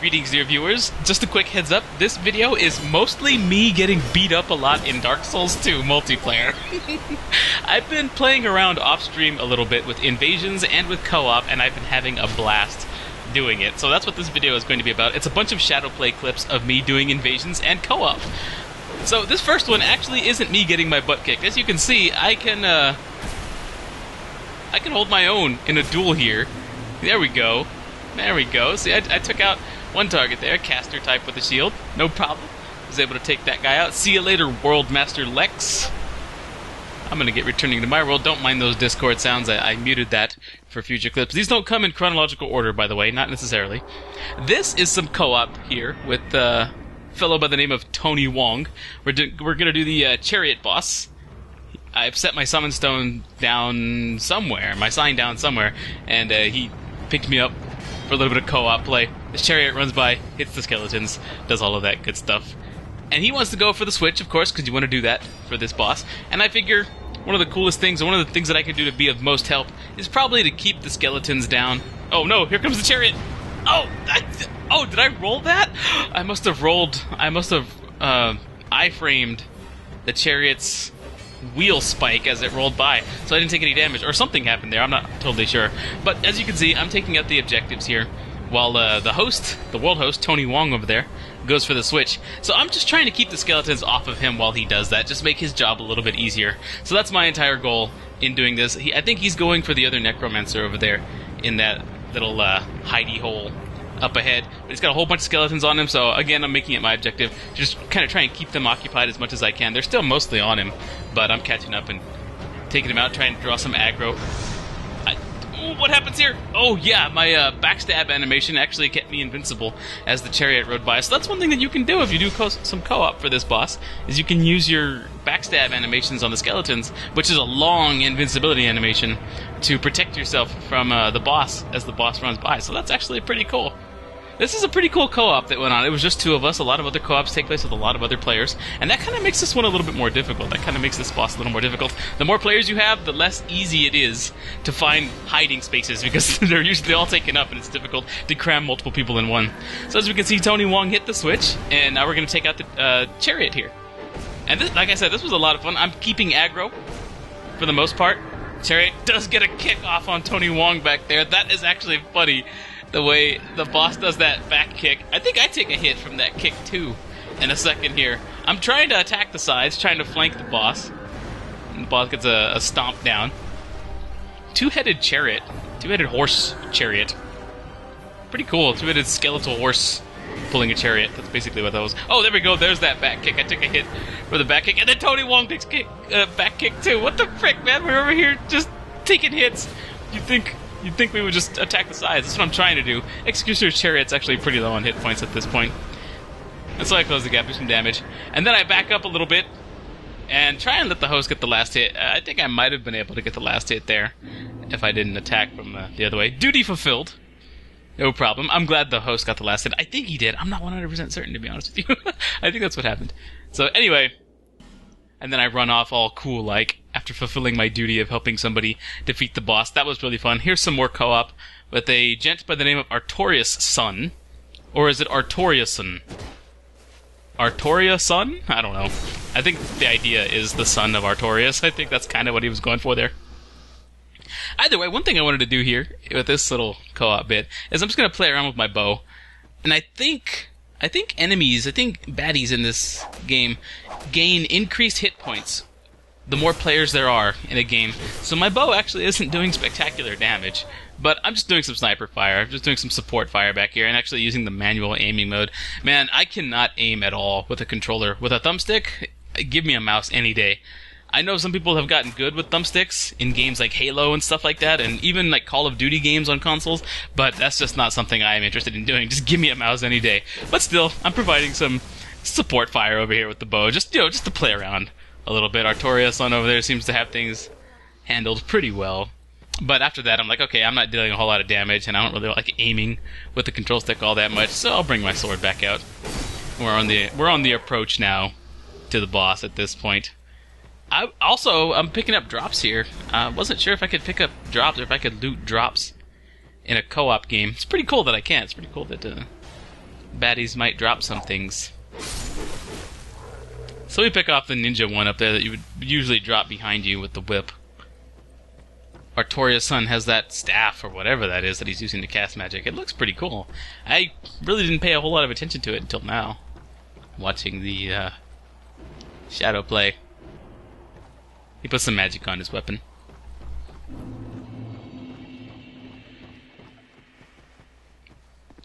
Greetings, dear viewers. Just a quick heads up, this video is mostly me getting beat up a lot in Dark Souls 2 multiplayer. I've been playing around off-stream a little bit with invasions and with co-op, and I've been having a blast doing it. So that's what this video is going to be about. It's a bunch of Shadowplay clips of me doing invasions and co-op. So this first one actually isn't me getting my butt kicked. As you can see, I can hold my own in a duel here. There we go. There we go. See, I took out one target there, caster type with a shield. No problem. Was able to take that guy out. See you later, World Master Lex. I'm going to get returning to my world. Don't mind those Discord sounds. I muted that for future clips. These don't come in chronological order, by the way. Not necessarily. This is some co-op here with a fellow by the name of Tony Wong. We're going to do the chariot boss. I've set my summon stone down somewhere, my sign down somewhere, and he picked me up for a little bit of co-op play. The chariot runs by, hits the skeletons, does all of that good stuff. And he wants to go for the switch, of course, because you want to do that for this boss. And I figure one of the coolest things, or one of the things that I can do to be of most help, is probably to keep the skeletons down. Oh no, here comes the chariot! Oh, did I roll that? I must have I-framed the chariot's wheel spike as it rolled by, so I didn't take any damage, or something happened there, I'm not totally sure. But as you can see, I'm taking out the objectives here, while the world host, Tony Wong over there, goes for the switch. So I'm just trying to keep the skeletons off of him while he does that, just make his job a little bit easier. So that's my entire goal in doing this. I think he's going for the other necromancer over there, in that little hidey hole up ahead. But he's got a whole bunch of skeletons on him, so again, I'm making it my objective to just kind of try and keep them occupied as much as I can. They're still mostly on him, but I'm catching up and taking him out, trying to draw some aggro. What happens here? Oh yeah, my backstab animation actually kept me invincible as the chariot rode by. So that's one thing that you can do if you do some co-op for this boss, is you can use your backstab animations on the skeletons, which is a long invincibility animation, to protect yourself from the boss as the boss runs by. So that's actually pretty cool. This is a pretty cool co-op that went on. It was just two of us. A lot of other co-ops take place with a lot of other players, and that kind of makes this one a little bit more difficult. That kind of makes this boss a little more difficult. The more players you have, the less easy it is to find hiding spaces, because they're usually all taken up, and it's difficult to cram multiple people in one. So as we can see, Tony Wong hit the switch, and now we're going to take out the chariot here. And this, like I said, this was a lot of fun. I'm keeping aggro for the most part. Chariot does get a kick off on Tony Wong back there. That is actually funny, the way the boss does that back kick. I think I take a hit from that kick too in a second here. I'm trying to attack the sides, trying to flank the boss. And the boss gets a stomp down. Two-headed chariot. Two-headed horse chariot. Pretty cool. Two-headed skeletal horse pulling a chariot. That's basically what that was. Oh, there we go. There's that back kick. I took a hit for the back kick. And then Tony Wong takes back kick too. What the frick, man? We're over here just taking hits. You'd think we would just attack the sides. That's what I'm trying to do. Executioner's Chariot's actually pretty low on hit points at this point. And so I close the gap, do some damage. And then I back up a little bit and try and let the host get the last hit. I think I might have been able to get the last hit there if I didn't attack from the other way. Duty fulfilled. No problem. I'm glad the host got the last hit. I think he did. I'm not 100% certain, to be honest with you. I think that's what happened. So anyway, and then I run off all cool-like after fulfilling my duty of helping somebody defeat the boss. That was really fun. Here's some more co-op with a gent by the name of Artorius Sun. Or is it Artoriuson? Artoria Sun? I don't know. I think the idea is the son of Artorius. I think that's kind of what he was going for there. Either way, one thing I wanted to do here with this little co-op bit is I'm just going to play around with my bow. And I think baddies in this game gain increased hit points the more players there are in a game. So my bow actually isn't doing spectacular damage, but I'm just doing some sniper fire. I'm just doing some support fire back here and actually using the manual aiming mode. Man, I cannot aim at all with a controller. With a thumbstick, give me a mouse any day. I know some people have gotten good with thumbsticks in games like Halo and stuff like that, and even like Call of Duty games on consoles, but that's just not something I am interested in doing. Just give me a mouse any day. But still, I'm providing some support fire over here with the bow, just to play around a little bit. Artoria Sun over there seems to have things handled pretty well. But after that, I'm like, okay, I'm not dealing a whole lot of damage, and I don't really like aiming with the control stick all that much, so I'll bring my sword back out. We're on the approach now to the boss at this point. I'm picking up drops here. I wasn't sure if I could pick up drops or if I could loot drops in a co-op game. It's pretty cool that I can. It's pretty cool that baddies might drop some things. So we pick off the ninja one up there that you would usually drop behind you with the whip. Artoria's son has that staff or whatever that is that he's using to cast magic. It looks pretty cool. I really didn't pay a whole lot of attention to it until now, watching the shadow play. He puts some magic on his weapon.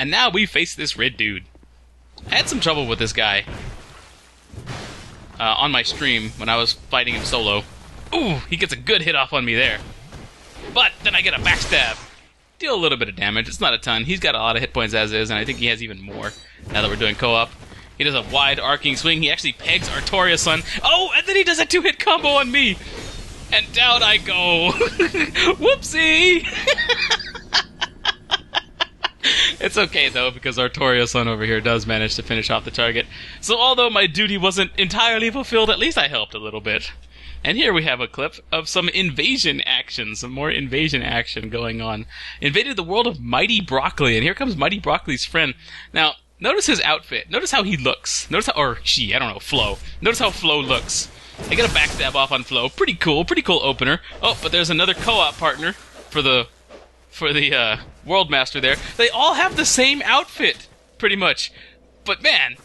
And now we face this red dude. I had some trouble with this guy on my stream when I was fighting him solo. Ooh, he gets a good hit off on me there. But then I get a backstab. Deal a little bit of damage. It's not a ton. He's got a lot of hit points as is, and I think he has even more now that we're doing co-op. He does a wide arcing swing. He actually pegs Artoria's son. Oh, and then he does a two-hit combo on me. And down I go. Whoopsie! It's okay, though, because Artoria's son over here does manage to finish off the target. So although my duty wasn't entirely fulfilled, at least I helped a little bit. And here we have a clip of some invasion action, some more invasion action going on. Invaded the world of Mighty Broccoli, and here comes Mighty Broccoli's friend. Now, notice his outfit. Notice how he looks. Notice how, or she, I don't know, Flo. Notice how Flo looks. I get a backstab off on Flo. Pretty cool opener. Oh, but there's another co-op partner for the World Master there. They all have the same outfit, pretty much. But man,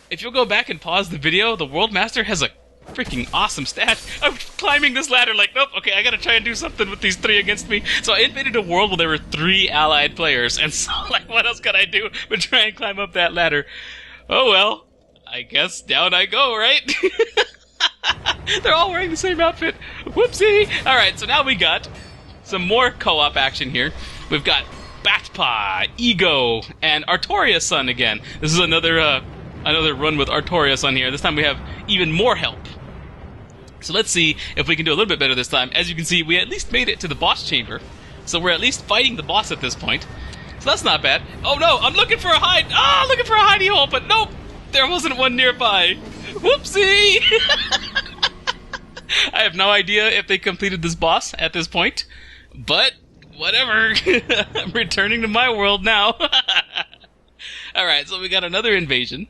if you'll go back and pause the video, the World Master has a freaking awesome stat. I'm climbing this ladder like, nope, okay, I gotta try and do something with these three against me. So I invaded a world where there were 3 allied players, and so, like, what else could I do but try and climb up that ladder? Oh well, I guess down I go, right? They're all wearing the same outfit. Whoopsie! Alright, so now we got some more co-op action here. We've got Batpa, Ego, and Artoria's son again. This is another run with Artoria's son here. This time we have even more help. So let's see if we can do a little bit better this time. As you can see, we at least made it to the boss chamber. So we're at least fighting the boss at this point. So that's not bad. Oh no, I'm looking for a hide. Looking for a hidey hole, but nope, there wasn't one nearby. Whoopsie! I have no idea if they completed this boss at this point, but whatever. I'm returning to my world now. Alright, so we got another invasion.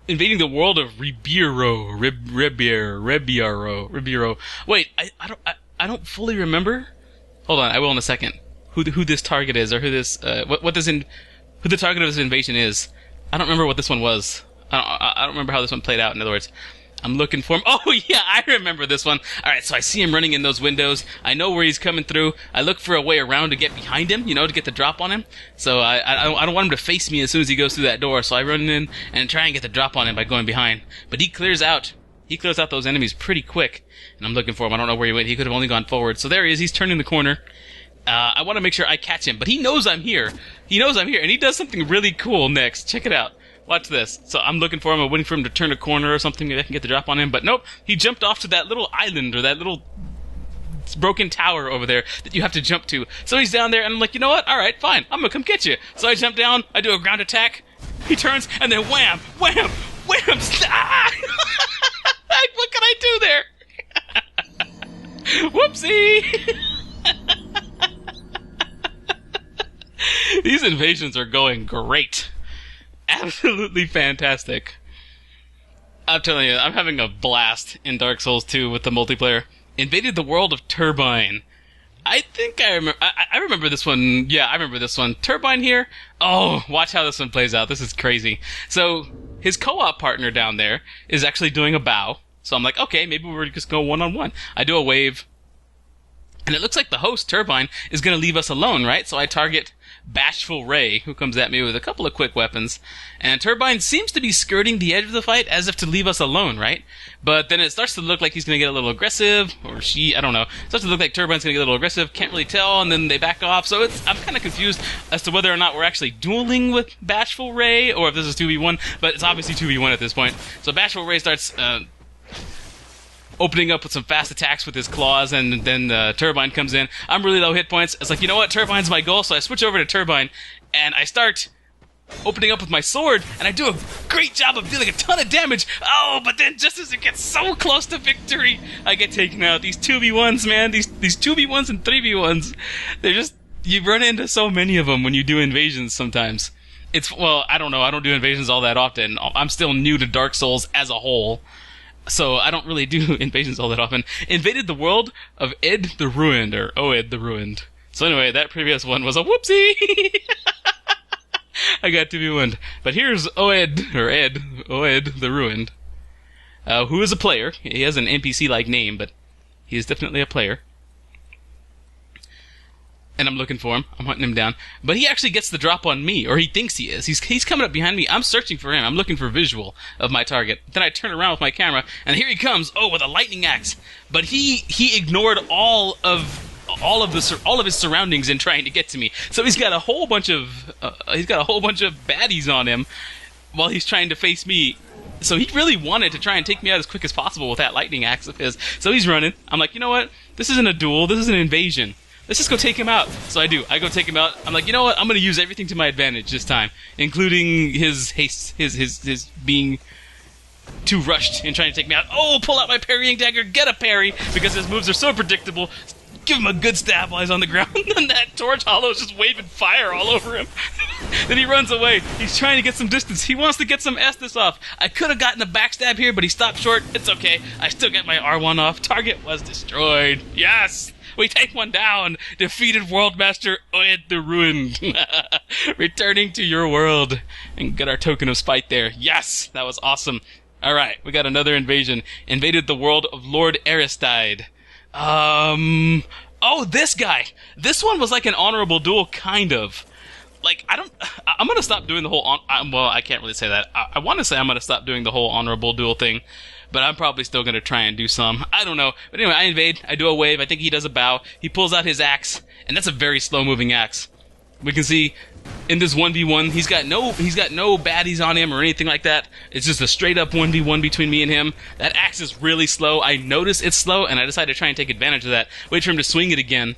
Invading the world of Ribeiro. Wait, I don't fully remember. Hold on, I will in a second. Who this target is, or who this who the target of this invasion is. I don't remember what this one was. I don't remember how this one played out. In other words, I'm looking for him. Oh yeah, I remember this one. All right, so I see him running in those windows. I know where he's coming through. I look for a way around to get behind him, to get the drop on him. So I don't want him to face me as soon as he goes through that door. So I run in and try and get the drop on him by going behind. But he clears out. He clears out those enemies pretty quick. And I'm looking for him. I don't know where he went. He could have only gone forward. So there he is. He's turning the corner. I want to make sure I catch him, but he knows I'm here. He knows I'm here, and he does something really cool next. Check it out. Watch this. So I'm looking for him. I'm waiting for him to turn a corner or something that I can get the drop on him. But nope, he jumped off to that little island or that little broken tower over there that you have to jump to. So he's down there, and I'm like, you know what? All right, fine. I'm going to come get you. So I jump down. I do a ground attack. He turns, and then wham, wham, wham. Ah! What can I do there? Whoopsie! These invasions are going great. Absolutely fantastic. I'm telling you, I'm having a blast in Dark Souls 2 with the multiplayer. Invaded the world of Turbine. I think I remember. I remember this one. Yeah, I remember this one. Turbine here. Oh, watch how this one plays out. This is crazy. So his co-op partner down there is actually doing a bow. So I'm like, okay, maybe we're just go one-on-one. I do a wave. And it looks like the host, Turbine, is going to leave us alone, right? So I target Bashful Ray, who comes at me with a couple of quick weapons. And Turbine seems to be skirting the edge of the fight as if to leave us alone, right? But then it starts to look like he's going to get a little aggressive, or she, I don't know. It starts to look like Turbine's going to get a little aggressive, can't really tell, and then they back off. So I'm kind of confused as to whether or not we're actually dueling with Bashful Ray, or if this is 2v1, but it's obviously 2v1 at this point. So Bashful Ray starts opening up with some fast attacks with his claws, and then Turbine comes in. I'm really low hit points. It's like, you know what? Turbine's my goal, so I switch over to Turbine, and I start opening up with my sword, and I do a great job of dealing a ton of damage. Oh, but then just as it gets so close to victory, I get taken out. These 2v1s, man, these 2v1s and 3v1s, they're just, you run into so many of them when you do invasions sometimes. well, I don't know. I don't do invasions all that often. I'm still new to Dark Souls as a whole, so I don't really do invasions all that often. Invaded the world of Ed the Ruined, or Oed the Ruined. So anyway, that previous one was a whoopsie. I got to be ruined. But here's Oed the Ruined, who is a player. He has an NPC-like name, but he is definitely a player. And I'm looking for him. I'm hunting him down. But he actually gets the drop on me, or he thinks he is. He's coming up behind me. I'm searching for him. I'm looking for visual of my target. Then I turn around with my camera, and here he comes. Oh, with a lightning axe. But he ignored all of his surroundings in trying to get to me. So he's got a whole bunch of baddies on him while he's trying to face me. So he really wanted to try and take me out as quick as possible with that lightning axe of his. So he's running. I'm like, you know what? This isn't a duel. This is an invasion. Let's just go take him out. So I do. I go take him out. I'm like, you know what? I'm going to use everything to my advantage this time, including his haste, his being too rushed in trying to take me out. Oh, pull out my parrying dagger. Get a parry, because his moves are so predictable. Give him a good stab while he's on the ground, and that torch hollow is just waving fire all over him. Then he runs away. He's trying to get some distance. He wants to get some Estus off. I could have gotten a backstab here, but he stopped short. It's okay. I still get my R1 off. Target was destroyed. Yes! We take one down. Defeated Worldmaster Oed the Ruined. Returning to your world. And get our token of spite there. Yes! That was awesome. Alright, we got another invasion. Invaded the world of Lord Aristide. Oh, this guy. This one was like an honorable duel, kind of. Like, I'm gonna stop doing the whole, well, I can't really say that. I want to say I'm gonna stop doing the whole honorable duel thing, but I'm probably still gonna try and do some. I don't know. But anyway, I invade, I do a wave, I think he does a bow, he pulls out his axe, and that's a very slow-moving axe. We can see in this 1v1, he's got no baddies on him or anything like that. It's just a straight-up 1v1 between me and him. That axe is really slow. I notice it's slow, and I decide to try and take advantage of that. Wait for him to swing it again.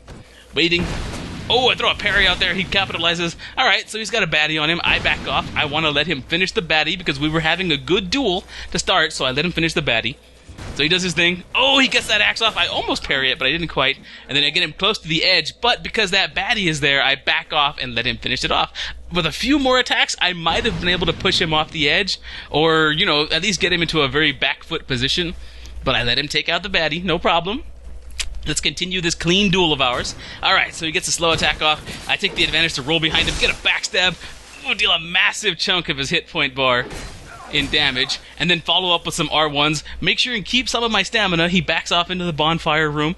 Waiting. Oh, I throw a parry out there. He capitalizes. Alright, so he's got a baddie on him. I back off. I want to let him finish the baddie because we were having a good duel to start, so I let him finish the baddie. So he does his thing. Oh, he gets that axe off. I almost parry it, but I didn't quite. And then I get him close to the edge, but because that baddie is there, I back off and let him finish it off. With a few more attacks, I might have been able to push him off the edge, or, you know, at least get him into a very back foot position. But I let him take out the baddie, no problem. Let's continue this clean duel of ours. Alright, so he gets a slow attack off. I take the advantage to roll behind him, get a backstab, deal a massive chunk of his hit point bar in damage, and then follow up with some R1s. Make sure and keep some of my stamina. He backs off into the bonfire room.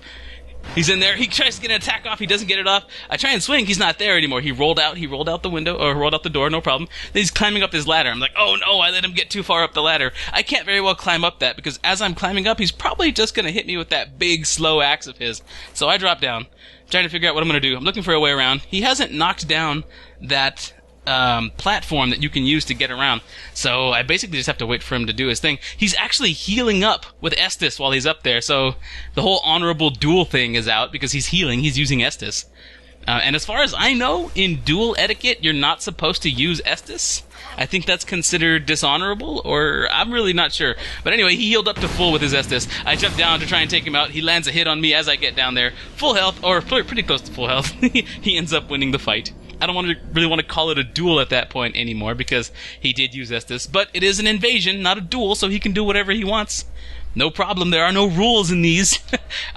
He's in there. He tries to get an attack off. He doesn't get it off. I try and swing. He's not there anymore. He rolled out the window, or rolled out the door, no problem. Then he's climbing up his ladder. I'm like, oh no, I let him get too far up the ladder. I can't very well climb up that, because as I'm climbing up, he's probably just going to hit me with that big, slow axe of his. So I drop down, trying to figure out what I'm going to do. I'm looking for a way around. He hasn't knocked down that platform that you can use to get around. So I basically just have to wait for him to do his thing. He's actually healing up with Estus while he's up there, so the whole honorable duel thing is out because he's healing. He's using Estus. And as far as I know, in duel etiquette, you're not supposed to use Estus. I think that's considered dishonorable, or I'm really not sure. But anyway, he healed up to full with his Estus. I jump down to try and take him out. He lands a hit on me as I get down there. Full health, or pretty close to full health. He ends up winning the fight. I don't really want to call it a duel at that point anymore because he did use Estus, but it is an invasion, not a duel, so he can do whatever he wants. No problem, there are no rules in these.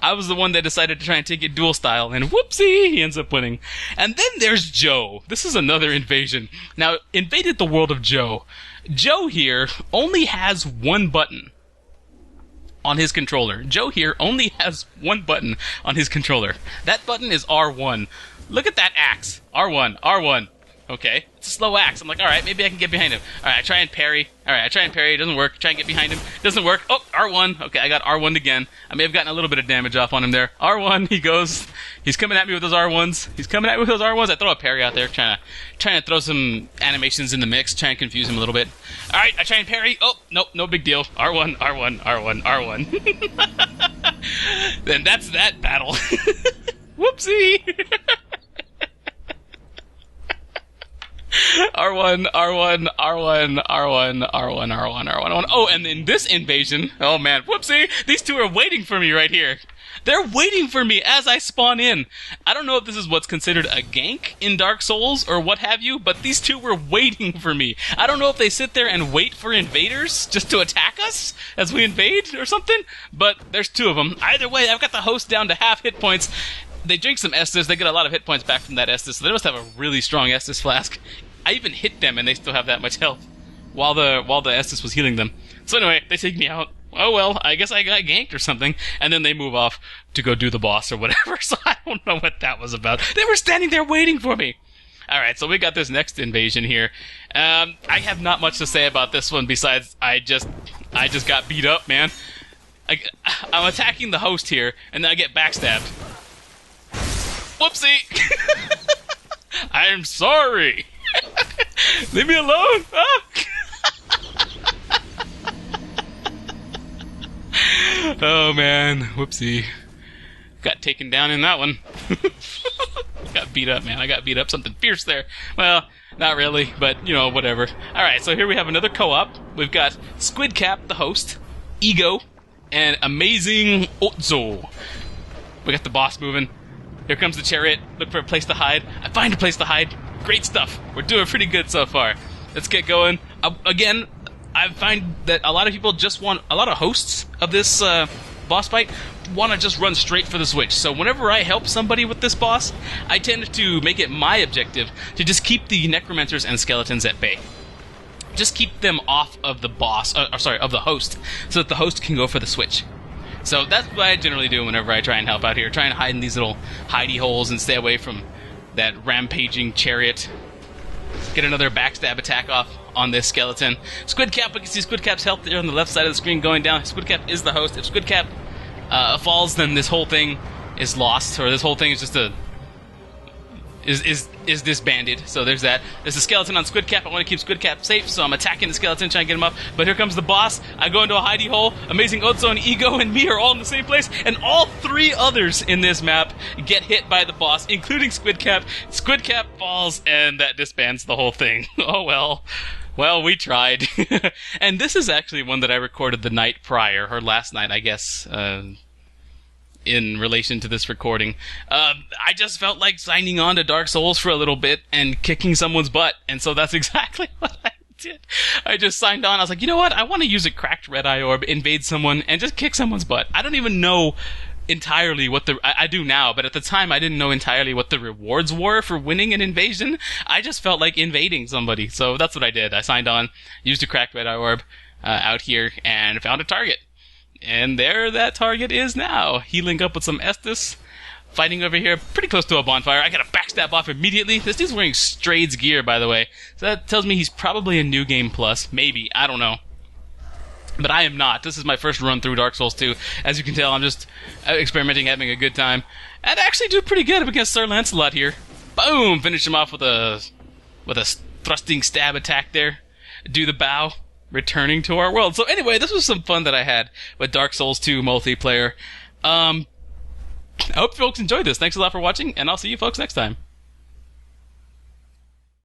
I was the one that decided to try and take it duel style, and whoopsie, he ends up winning. And then there's Joe. This is another invasion. Now, invaded the world of Joe. Joe here only has one button on his controller. Joe here only has one button on his controller. That button is R1. Look at that axe. R1, R1. Okay. It's a slow axe. I'm like, alright, maybe I can get behind him. Alright, I try and parry. It doesn't work. Try and get behind him. Doesn't work. Oh, R1. Okay, I got R1'd again. I may have gotten a little bit of damage off on him there. R1, he goes. He's coming at me with those R1s. I throw a parry out there, trying to throw some animations in the mix, trying to confuse him a little bit. Alright, I try and parry. Oh, nope, no big deal. R1, R1, R1, R1. Then that's that battle. Whoopsie! R1, R1, R1, R1, R1, R1, R1. Oh, and in this invasion, oh man, whoopsie, these two are waiting for me right here. They're waiting for me as I spawn in. I don't know if this is what's considered a gank in Dark Souls or what have you, but these two were waiting for me. I don't know if they sit there and wait for invaders just to attack us as we invade or something, but there's two of them. Either way, I've got the host down to half hit points. They drink some Estus, they get a lot of hit points back from that Estus, so they must have a really strong Estus flask. I even hit them and they still have that much health while the Estus was healing them. So anyway, they take me out. Oh well, I guess I got ganked or something, and then they move off to go do the boss or whatever, so I don't know what that was about. They were standing there waiting for me! Alright, so we got this next invasion here. I have not much to say about this one besides I just got beat up, man. I'm attacking the host here, and then I get backstabbed. Whoopsie! I'm sorry! Leave me alone! Ah! Oh man, whoopsie. Got taken down in that one. Got beat up, man. I got beat up something fierce there. Well, not really, but, you know, whatever. Alright, so here we have another co-op. We've got Squidcap, the host, Ego, and Amazing Otzo. We got the boss moving. Here comes the chariot. Look for a place to hide. I find a place to hide. Great stuff. We're doing pretty good so far. Let's get going. Again, I find that a lot of people just want, a lot of hosts of this boss fight want to just run straight for the switch. So whenever I help somebody with this boss, I tend to make it my objective to just keep the necromancers and skeletons at bay. Just keep them off of the boss, of the host, so that the host can go for the switch. So that's what I generally do whenever I try and help out here. Try and hide in these little hidey holes and stay away from that rampaging chariot. Get another backstab attack off on this skeleton. Squidcap, we can see Squidcap's health there on the left side of the screen going down. Squidcap is the host. If Squidcap falls, then this whole thing is lost, or this whole thing is just is disbanded. So there's that. There's a skeleton on Squidcap. I want to keep Squidcap safe, so I'm attacking the skeleton, trying to get him up. But here comes the boss. I go into a hidey hole. Amazing Otzo and Ego and me are all in the same place, and all three others in this map get hit by the boss, including Squidcap. Squidcap falls, and that disbands the whole thing. Oh well. Well, we tried. And this is actually one that I recorded the night prior, or last night, I guess, in relation to this recording. I just felt like signing on to Dark Souls for a little bit and kicking someone's butt, and so that's exactly what I did. I just signed on. I was like, you know what? I want to use a cracked red eye orb, invade someone, and just kick someone's butt. I don't even know entirely what I do now, but at the time I didn't know entirely what the rewards were for winning an invasion. I just felt like invading somebody, so that's what I did. I signed on, used a cracked red eye orb out here, and found a target. And there that target is now, healing up with some Estus, fighting over here pretty close to a bonfire. I got a backstab off immediately. This dude's wearing Strade's gear, by the way, so that tells me he's probably a New Game Plus, maybe, I don't know. But I am not. This is my first run through Dark Souls 2. As you can tell, I'm just experimenting, having a good time. And I actually do pretty good up against Sir Lancelot here. Boom! Finish him off with a thrusting stab attack there. Do the bow. Returning to our world. So anyway, this was some fun that I had with Dark Souls 2 multiplayer. I hope folks enjoyed this. Thanks a lot for watching, and I'll see you folks next time.